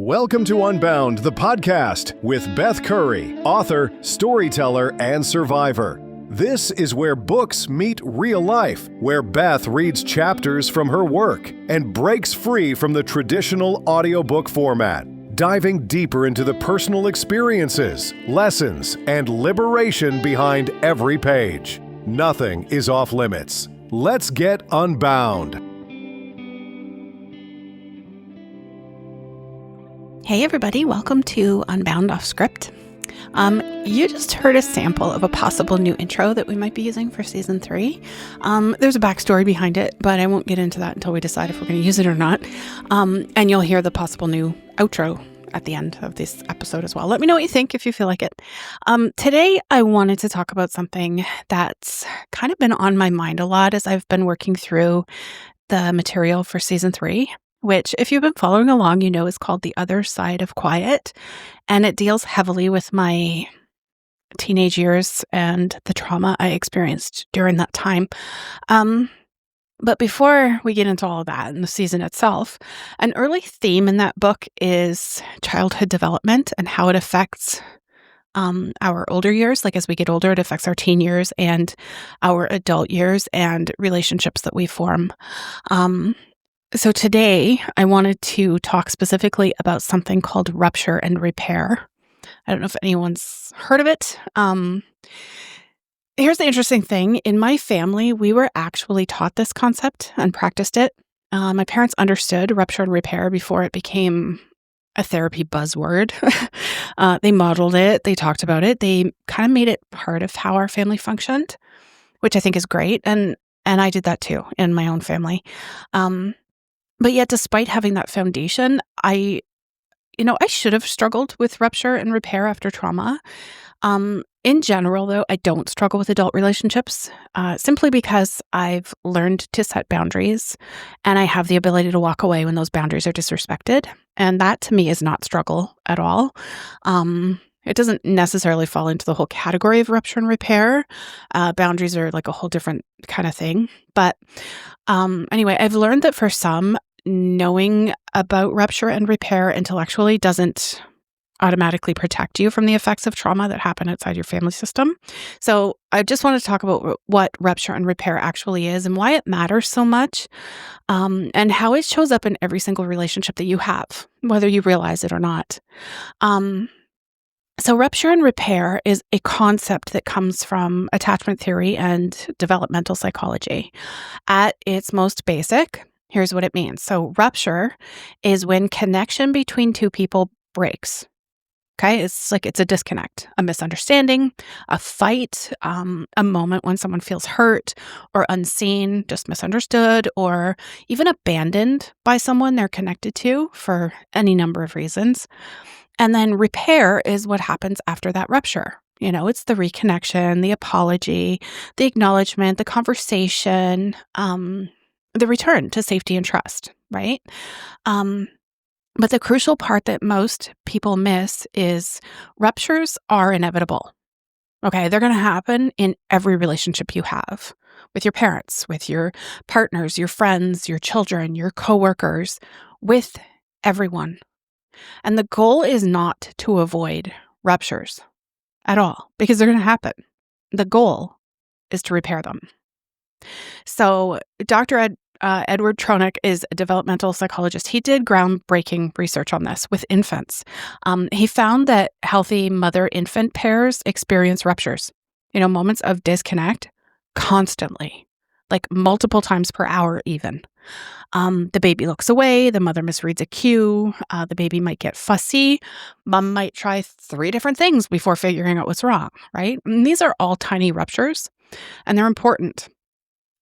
Welcome to Unbound, the podcast with Beth Curry, author, storyteller, and survivor. This is where books meet real life, where Beth reads chapters from her work and breaks free from the traditional audiobook format, diving deeper into the personal experiences, lessons, and liberation behind every page. Nothing is off limits. Let's get unbound. Hey everybody, welcome to Unbound Off Script. You just heard a sample of a possible new intro that we might be using for season 3. There's a backstory behind it, but I won't get into that until we decide if we're going to use it or not. And you'll hear the possible new outro at the end of this episode as well. Let me know what you think if you feel like it. Today, I wanted to talk about something that's kind of been on my mind a lot as I've been working through the material for season 3. Which, if you've been following along, you know is called The Other Side of Quiet. And it deals heavily with my teenage years and the trauma I experienced during that time. But before we get into all of that and the season itself, an early theme in that book is childhood development and how it affects our older years. Like as we get older, it affects our teen years and our adult years and relationships that we form. So today, I wanted to talk specifically about something called rupture and repair. I don't know if anyone's heard of it. Here's the interesting thing. In my family, we were actually taught this concept and practiced it. My parents understood rupture and repair before it became a therapy buzzword. They modeled it. They talked about it. They kind of made it part of how our family functioned, which I think is great. And I did that too in my own family. But yet, despite having that foundation, I should have struggled with rupture and repair after trauma. In general, though, I don't struggle with adult relationships simply because I've learned to set boundaries and I have the ability to walk away when those boundaries are disrespected. And that, to me, is not struggle at all. It doesn't necessarily fall into the whole category of rupture and repair. Boundaries are like a whole different kind of thing. But anyway, I've learned that for some, knowing about rupture and repair intellectually doesn't automatically protect you from the effects of trauma that happen outside your family system. So I just want to talk about what rupture and repair actually is and why it matters so much, and how it shows up in every single relationship that you have, whether you realize it or not. So rupture and repair is a concept that comes from attachment theory and developmental psychology. At its most basic, here's what it means. So rupture is when connection between two people breaks. Okay, it's a disconnect, a misunderstanding, a fight, a moment when someone feels hurt or unseen, just misunderstood, or even abandoned by someone they're connected to for any number of reasons. And then repair is what happens after that rupture. It's the reconnection, the apology, the acknowledgement, the conversation, the return to safety and trust, right? But the crucial part that most people miss is ruptures are inevitable. Okay, they're going to happen in every relationship you have with your parents, with your partners, your friends, your children, your coworkers, with everyone. And the goal is not to avoid ruptures at all, because they're going to happen. The goal is to repair them. So Dr. Edward Tronick is a developmental psychologist. He did groundbreaking research on this with infants. He found that healthy mother-infant pairs experience ruptures, moments of disconnect constantly, like multiple times per hour even. The baby looks away, the mother misreads a cue, the baby might get fussy, mom might try 3 different things before figuring out what's wrong, right? And these are all tiny ruptures, and they're important.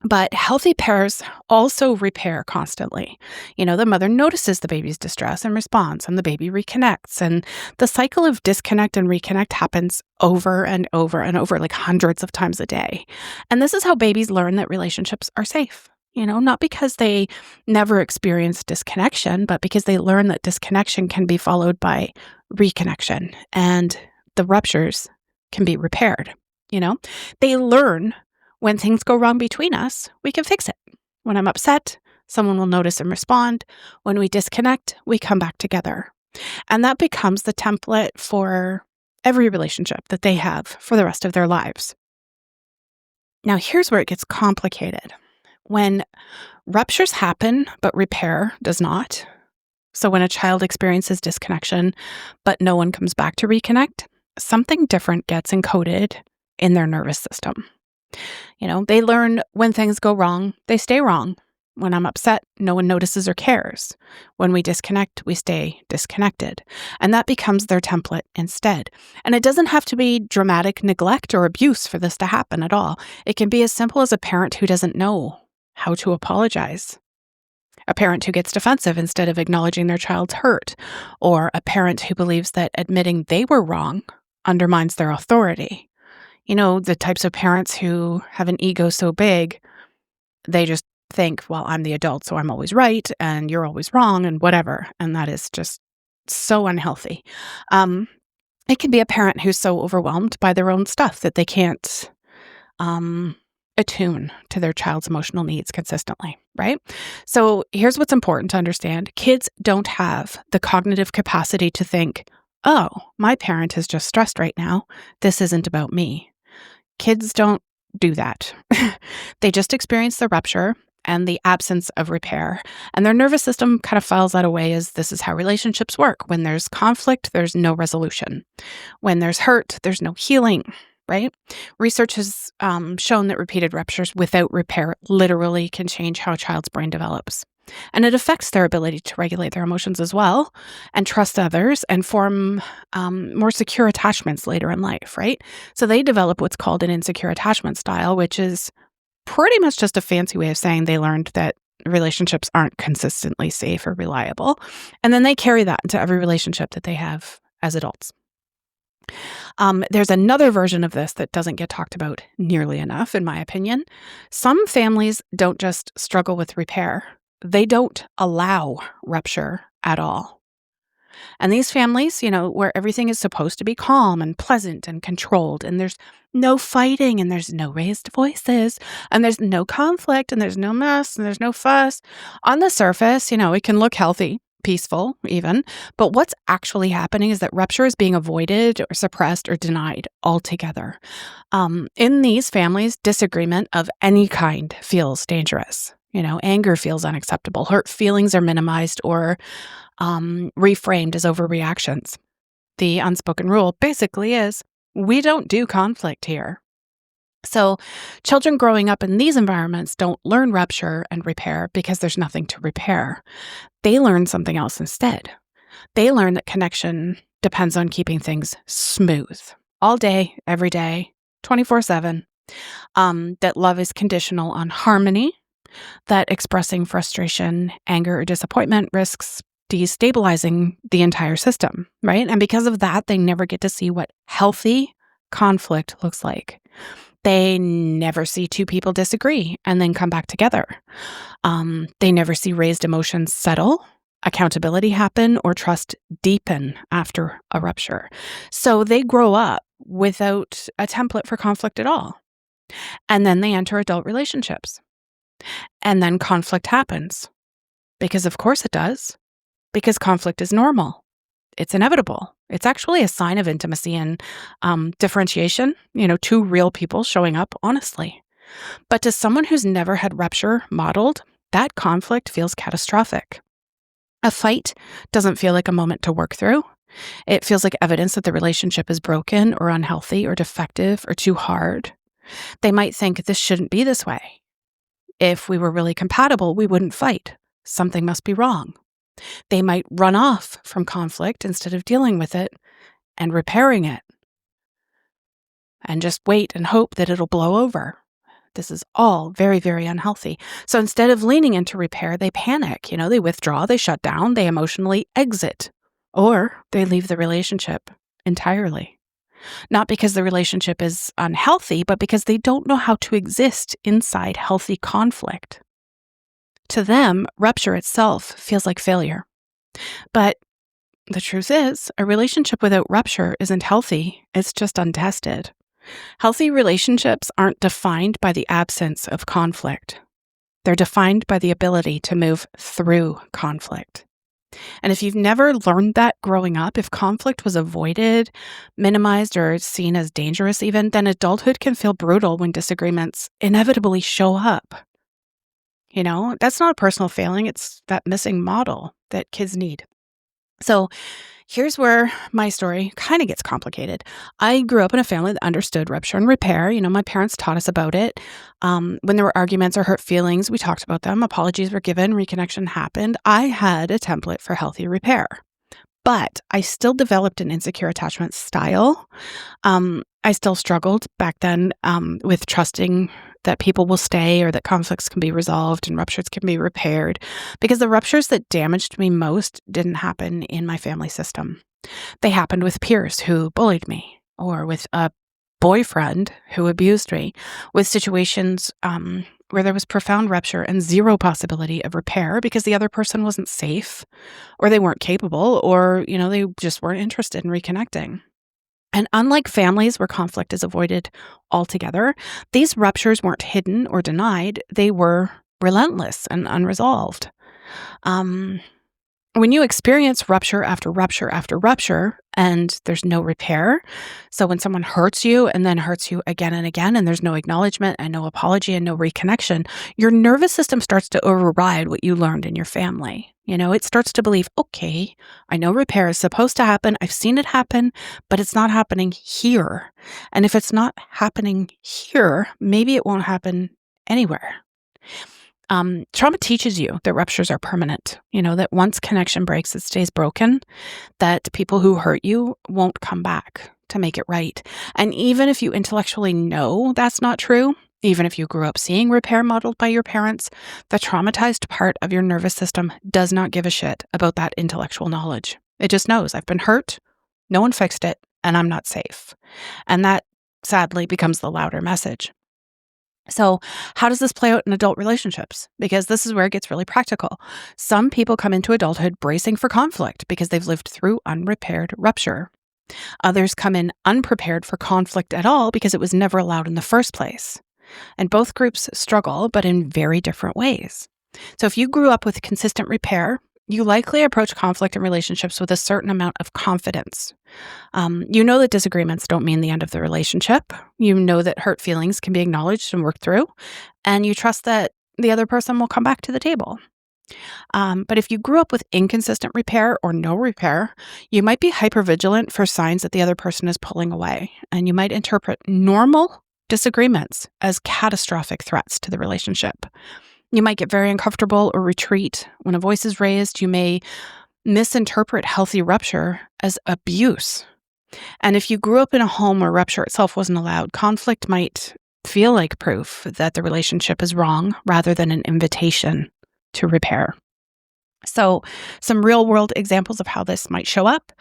But healthy pairs also repair constantly. The mother notices the baby's distress and responds, and the baby reconnects. And the cycle of disconnect and reconnect happens over and over and over, like hundreds of times a day. And this is how babies learn that relationships are safe. Not because they never experience disconnection, but because they learn that disconnection can be followed by reconnection and the ruptures can be repaired. They learn when things go wrong between us, we can fix it. When I'm upset, someone will notice and respond. When we disconnect, we come back together. And that becomes the template for every relationship that they have for the rest of their lives. Now, here's where it gets complicated. When ruptures happen, but repair does not. So when a child experiences disconnection, but no one comes back to reconnect, something different gets encoded in their nervous system. They learn when things go wrong, they stay wrong. When I'm upset, no one notices or cares. When we disconnect, we stay disconnected. And that becomes their template instead. And it doesn't have to be dramatic neglect or abuse for this to happen at all. It can be as simple as a parent who doesn't know how to apologize. A parent who gets defensive instead of acknowledging their child's hurt. Or a parent who believes that admitting they were wrong undermines their authority. The types of parents who have an ego so big, they just think, well, I'm the adult, so I'm always right, and you're always wrong, and whatever. And that is just so unhealthy. It can be a parent who's so overwhelmed by their own stuff that they can't attune to their child's emotional needs consistently, right? So here's what's important to understand. Kids don't have the cognitive capacity to think, oh, my parent is just stressed right now. This isn't about me. Kids don't do that. They just experience the rupture and the absence of repair. And their nervous system kind of files that away as this is how relationships work. When there's conflict, there's no resolution. When there's hurt, there's no healing, right? Research has shown that repeated ruptures without repair literally can change how a child's brain develops. And it affects their ability to regulate their emotions as well and trust others and form more secure attachments later in life, right? So they develop what's called an insecure attachment style, which is pretty much just a fancy way of saying they learned that relationships aren't consistently safe or reliable. And then they carry that into every relationship that they have as adults. There's another version of this that doesn't get talked about nearly enough, in my opinion. Some families don't just struggle with repair. They don't allow rupture at all. And these families, where everything is supposed to be calm and pleasant and controlled, and there's no fighting, and there's no raised voices, and there's no conflict, and there's no mess, and there's no fuss. On the surface, it can look healthy, peaceful even, but what's actually happening is that rupture is being avoided or suppressed or denied altogether. In these families, disagreement of any kind feels dangerous. Anger feels unacceptable. Hurt feelings are minimized or reframed as overreactions. The unspoken rule basically is, we don't do conflict here. So children growing up in these environments don't learn rupture and repair because there's nothing to repair. They learn something else instead. They learn that connection depends on keeping things smooth all day, every day, 24/7. That love is conditional on harmony. That expressing frustration, anger, or disappointment risks destabilizing the entire system, right? And because of that, they never get to see what healthy conflict looks like. They never see two people disagree and then come back together. They never see raised emotions settle, accountability happen, or trust deepen after a rupture. So they grow up without a template for conflict at all. And then they enter adult relationships. And then conflict happens. Because of course it does. Because conflict is normal. It's inevitable. It's actually a sign of intimacy and differentiation, two real people showing up honestly. But to someone who's never had rupture modeled, that conflict feels catastrophic. A fight doesn't feel like a moment to work through. It feels like evidence that the relationship is broken or unhealthy or defective or too hard. They might think this shouldn't be this way. If we were really compatible, we wouldn't fight. Something must be wrong. They might run off from conflict instead of dealing with it and repairing it and just wait and hope that it'll blow over. This is all very, very unhealthy. So instead of leaning into repair, they panic. They withdraw, they shut down, they emotionally exit, or they leave the relationship entirely. Not because the relationship is unhealthy, but because they don't know how to exist inside healthy conflict. To them, rupture itself feels like failure. But the truth is, a relationship without rupture isn't healthy. It's just untested. Healthy relationships aren't defined by the absence of conflict. They're defined by the ability to move through conflict. And if you've never learned that growing up, if conflict was avoided, minimized, or seen as dangerous even, then adulthood can feel brutal when disagreements inevitably show up. That's not a personal failing. It's that missing model that kids need. So here's where my story kind of gets complicated. I grew up in a family that understood rupture and repair. My parents taught us about it. When there were arguments or hurt feelings, we talked about them. Apologies were given. Reconnection happened. I had a template for healthy repair. But I still developed an insecure attachment style. I still struggled back then with trusting that people will stay or that conflicts can be resolved and ruptures can be repaired, because the ruptures that damaged me most didn't happen in my family system. They happened with peers who bullied me, or with a boyfriend who abused me, with situations where there was profound rupture and zero possibility of repair because the other person wasn't safe, or they weren't capable, or, they just weren't interested in reconnecting. And unlike families where conflict is avoided altogether, these ruptures weren't hidden or denied. They were relentless and unresolved. When you experience rupture after rupture after rupture and there's no repair, so when someone hurts you and then hurts you again and again, and there's no acknowledgement and no apology and no reconnection, your nervous system starts to override what you learned in your family. It starts to believe, okay, I know repair is supposed to happen. I've seen it happen, but it's not happening here. And if it's not happening here, maybe it won't happen anywhere. Trauma teaches you that ruptures are permanent, that once connection breaks, it stays broken, that people who hurt you won't come back to make it right. And even if you intellectually know that's not true, even if you grew up seeing repair modeled by your parents, the traumatized part of your nervous system does not give a shit about that intellectual knowledge. It just knows I've been hurt, no one fixed it, and I'm not safe. And that sadly becomes the louder message. So how does this play out in adult relationships? Because this is where it gets really practical. Some people come into adulthood bracing for conflict because they've lived through unrepaired rupture. Others come in unprepared for conflict at all because it was never allowed in the first place. And both groups struggle, but in very different ways. So if you grew up with consistent repair, you likely approach conflict in relationships with a certain amount of confidence. You know that disagreements don't mean the end of the relationship. You know that hurt feelings can be acknowledged and worked through, and you trust that the other person will come back to the table. But if you grew up with inconsistent repair or no repair, you might be hypervigilant for signs that the other person is pulling away, and you might interpret normal disagreements as catastrophic threats to the relationship. You might get very uncomfortable or retreat. When a voice is raised, you may misinterpret healthy rupture as abuse. And if you grew up in a home where rupture itself wasn't allowed, conflict might feel like proof that the relationship is wrong rather than an invitation to repair. So some real world examples of how this might show up.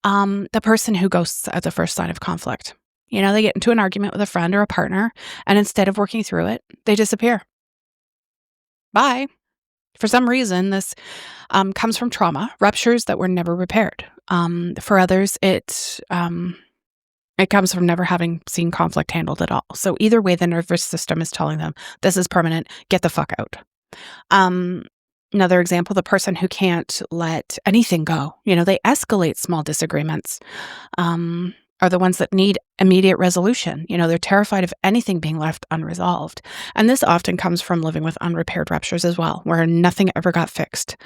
The person who ghosts at the first sign of conflict. They get into an argument with a friend or a partner, and instead of working through it, they disappear. Bye. For some reason, this comes from trauma, ruptures that were never repaired. For others, it comes from never having seen conflict handled at all. So either way, the nervous system is telling them, this is permanent, get the fuck out. Another example, the person who can't let anything go. They escalate small disagreements. Are the ones that need immediate resolution. They're terrified of anything being left unresolved. And this often comes from living with unrepaired ruptures as well, where nothing ever got fixed.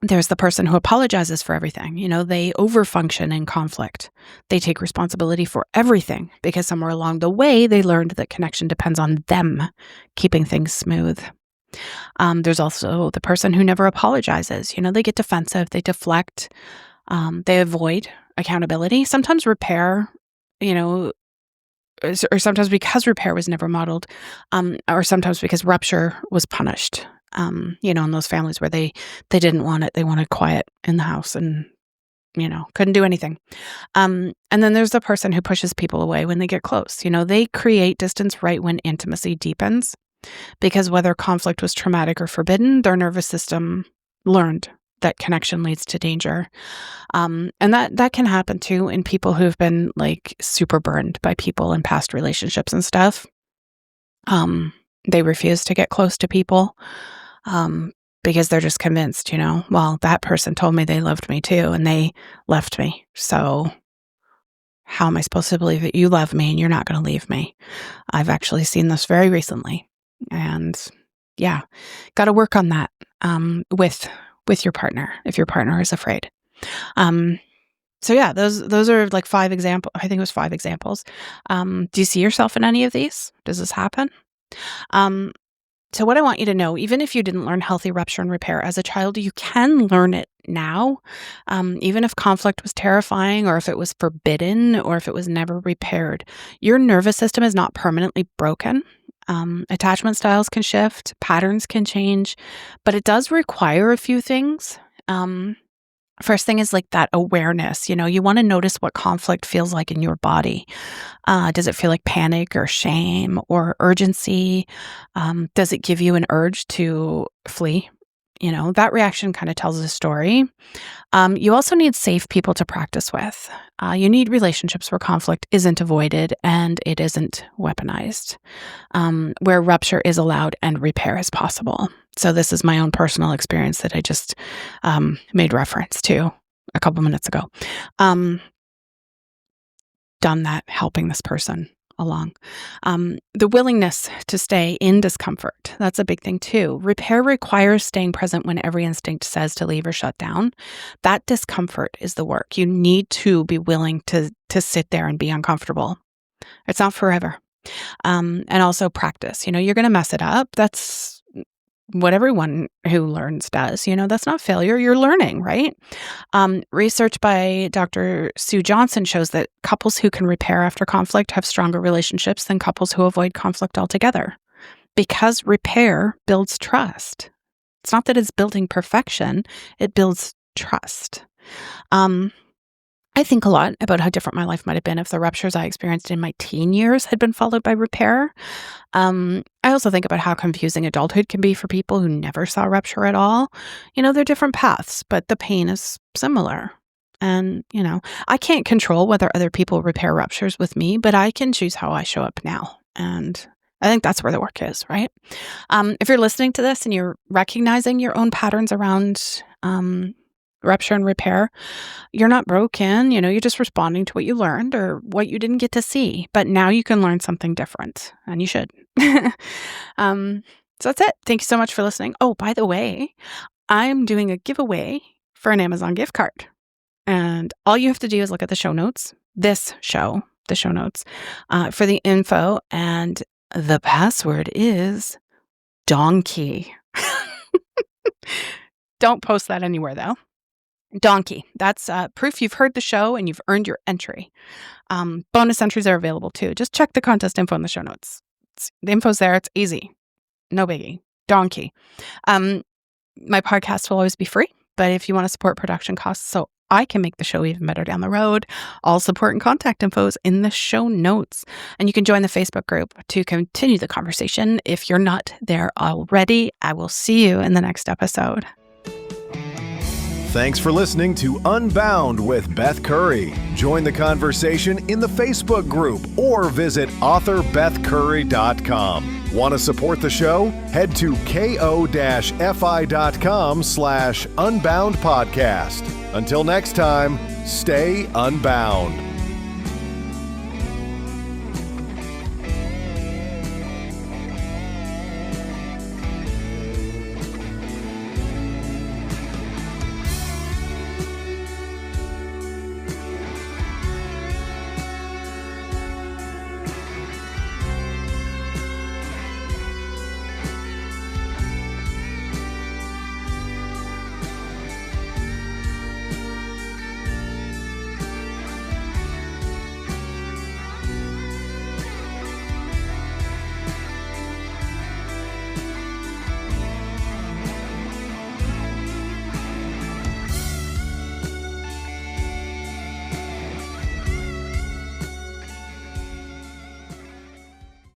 There's the person who apologizes for everything. They overfunction in conflict. They take responsibility for everything because somewhere along the way, they learned that connection depends on them keeping things smooth. There's also the person who never apologizes. They get defensive, they deflect, they avoid accountability. Sometimes repair, or sometimes because repair was never modeled, or sometimes because rupture was punished. In those families where they didn't want it, they wanted quiet in the house and, couldn't do anything. And then there's the person who pushes people away when they get close. They create distance right when intimacy deepens, because whether conflict was traumatic or forbidden, their nervous system learned that connection leads to danger. And that can happen too in people who've been super burned by people in past relationships and stuff. They refuse to get close to people because they're just convinced, well, that person told me they loved me too, and they left me. So how am I supposed to believe that you love me and you're not going to leave me? I've actually seen this very recently. And yeah, got to work on that with your partner if your partner is afraid. So yeah, those are like 5 examples. I think it was 5 examples. Do you see yourself in any of these? Does this happen? So what I want you to know, even if you didn't learn healthy rupture and repair as a child, you can learn it now. Even if conflict was terrifying, or if it was forbidden, or if it was never repaired, your nervous system is not permanently broken. Attachment styles can shift, patterns can change, but it does require a few things. First thing is like that awareness. You want to notice what conflict feels like in your body. Does it feel like panic or shame or urgency? Does it give you an urge to flee? That reaction kind of tells a story. You also need safe people to practice with. You need relationships where conflict isn't avoided and it isn't weaponized, where rupture is allowed and repair is possible. So this is my own personal experience that I just made reference to a couple minutes ago. Done that, helping this person along. The willingness to stay in discomfort. That's a big thing too. Repair requires staying present when every instinct says to leave or shut down. That discomfort is the work. You need to be willing to sit there and be uncomfortable. It's not forever. And also practice. You're going to mess it up. That's what everyone who learns does. That's not failure. You're learning, right? Research by Dr. Sue Johnson shows that couples who can repair after conflict have stronger relationships than couples who avoid conflict altogether, because repair builds trust. It's not that it's building perfection. It builds trust. I think a lot about how different my life might have been if the ruptures I experienced in my teen years had been followed by repair. I also think about how confusing adulthood can be for people who never saw rupture at all. They're different paths, but the pain is similar. And, I can't control whether other people repair ruptures with me, but I can choose how I show up now. And I think that's where the work is, right? If you're listening to this and you're recognizing your own patterns around rupture and repair, you're not broken. You're just responding to what you learned or what you didn't get to see. But now you can learn something different, and you should. So that's it. Thank you so much for listening. Oh, by the way, I'm doing a giveaway for an Amazon gift card. And all you have to do is look at the show notes, the show notes, for the info. And the password is donkey. Don't post that anywhere, though. Donkey. That's proof you've heard the show and you've earned your entry. Bonus entries are available too. Just check the contest info in the show notes. The info's there. It's easy. No biggie. Donkey. My podcast will always be free, but if you want to support production costs so I can make the show even better down the road, all support and contact info is in the show notes. And you can join the Facebook group to continue the conversation. If you're not there already, I will see you in the next episode. Thanks for listening to Unbound with Beth Curry. Join the conversation in the Facebook group or visit author-bethcurry.com. Want to support the show? Head to ko-fi.com/unbound podcast. Until next time, stay unbound.